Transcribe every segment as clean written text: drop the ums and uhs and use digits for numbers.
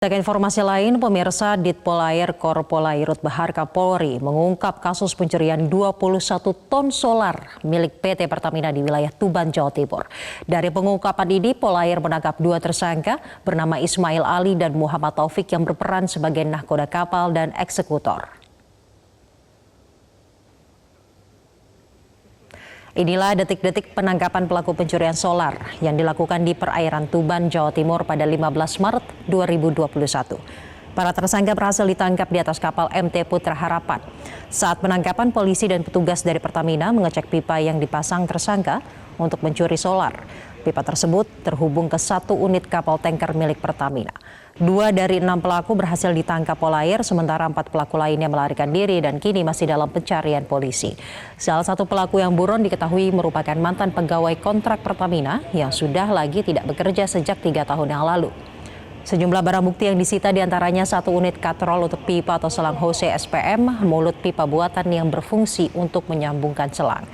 Dengan informasi lain, pemirsa Ditpolair Korpolairut Bahar Kapolri mengungkap kasus pencurian 21 ton solar milik PT Pertamina di wilayah Tuban, Jawa Timur. Dari pengungkapan ini, Polair menangkap 2 tersangka bernama Ismail Ali dan Muhammad Taufik yang berperan sebagai nahkoda kapal dan eksekutor. Inilah detik-detik penangkapan pelaku pencurian solar yang dilakukan di perairan Tuban, Jawa Timur pada 15 Maret 2021. Para tersangka berhasil ditangkap di atas kapal MT Putra Harapan. Saat penangkapan, polisi dan petugas dari Pertamina mengecek pipa yang dipasang tersangka untuk mencuri solar. Pipa tersebut terhubung ke 1 unit kapal tanker milik Pertamina. 2 dari 6 pelaku berhasil ditangkap Polair, sementara 4 pelaku lainnya melarikan diri dan kini masih dalam pencarian polisi. Salah satu pelaku yang buron diketahui merupakan mantan pegawai kontrak Pertamina yang sudah lagi tidak bekerja sejak 3 tahun yang lalu. Sejumlah barang bukti yang disita diantaranya 1 unit katrol untuk pipa atau selang hose SPM, mulut pipa buatan yang berfungsi untuk menyambungkan selang.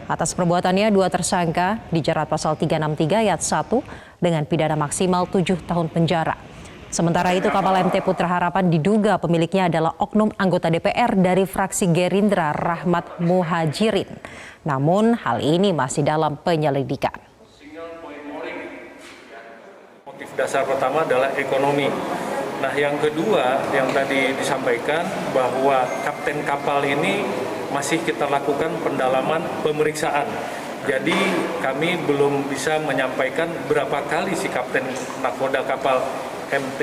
Atas perbuatannya, 2 tersangka dijerat pasal 363 ayat 1 dengan pidana maksimal 7 tahun penjara. Sementara itu, kapal MT Putra Harapan diduga pemiliknya adalah oknum anggota DPR dari fraksi Gerindra Rahmat Muhajirin. Namun hal ini masih dalam penyelidikan. Motif dasar pertama adalah ekonomi. Nah, yang kedua yang tadi disampaikan bahwa kapten kapal ini masih kita lakukan pendalaman pemeriksaan. Jadi kami belum bisa menyampaikan berapa kali si kapten nakoda kapal MT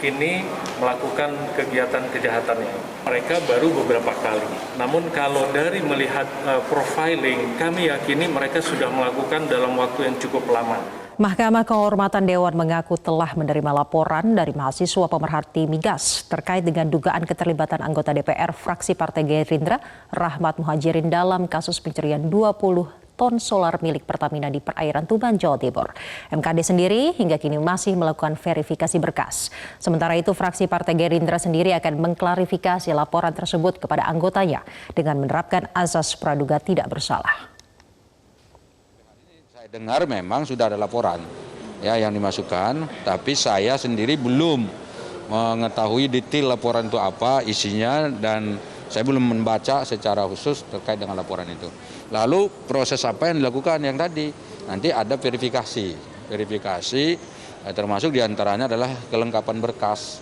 ini melakukan kegiatan kejahatannya. Mereka baru beberapa kali. Namun kalau dari melihat profiling, kami yakini mereka sudah melakukan dalam waktu yang cukup lama. Mahkamah Kehormatan Dewan mengaku telah menerima laporan dari mahasiswa pemerhati migas terkait dengan dugaan keterlibatan anggota DPR fraksi Partai Gerindra Rahmat Muhajirin dalam kasus pencurian 20 ton solar milik Pertamina di perairan Tuban, Jawa Timur. MKD sendiri hingga kini masih melakukan verifikasi berkas. Sementara itu, fraksi Partai Gerindra sendiri akan mengklarifikasi laporan tersebut kepada anggotanya dengan menerapkan azas praduga tidak bersalah. Saya dengar memang sudah ada laporan ya yang dimasukkan, tapi saya sendiri belum mengetahui detail laporan itu apa isinya dan saya belum membaca secara khusus terkait dengan laporan itu. Lalu proses apa yang dilakukan yang tadi? Nanti ada verifikasi termasuk diantaranya adalah kelengkapan berkas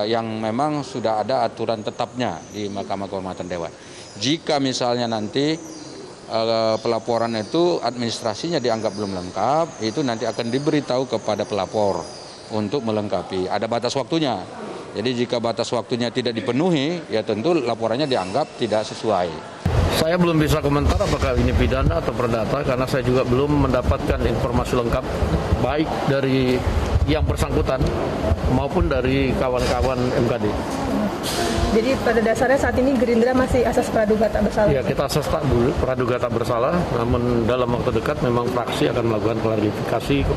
yang memang sudah ada aturan tetapnya di Mahkamah Kehormatan Dewan. Jika misalnya nanti pelaporan itu administrasinya dianggap belum lengkap, itu nanti akan diberitahu kepada pelapor untuk melengkapi. Ada batas waktunya. Jadi jika batas waktunya tidak dipenuhi, ya tentu laporannya dianggap tidak sesuai. Saya belum bisa komentar apakah ini pidana atau perdata karena saya juga belum mendapatkan informasi lengkap baik dari yang bersangkutan maupun dari kawan-kawan MKD. Jadi pada dasarnya saat ini Gerindra masih asas praduga tak bersalah? Ya, kita asas praduga tak bersalah, namun dalam waktu dekat memang fraksi akan melakukan klarifikasi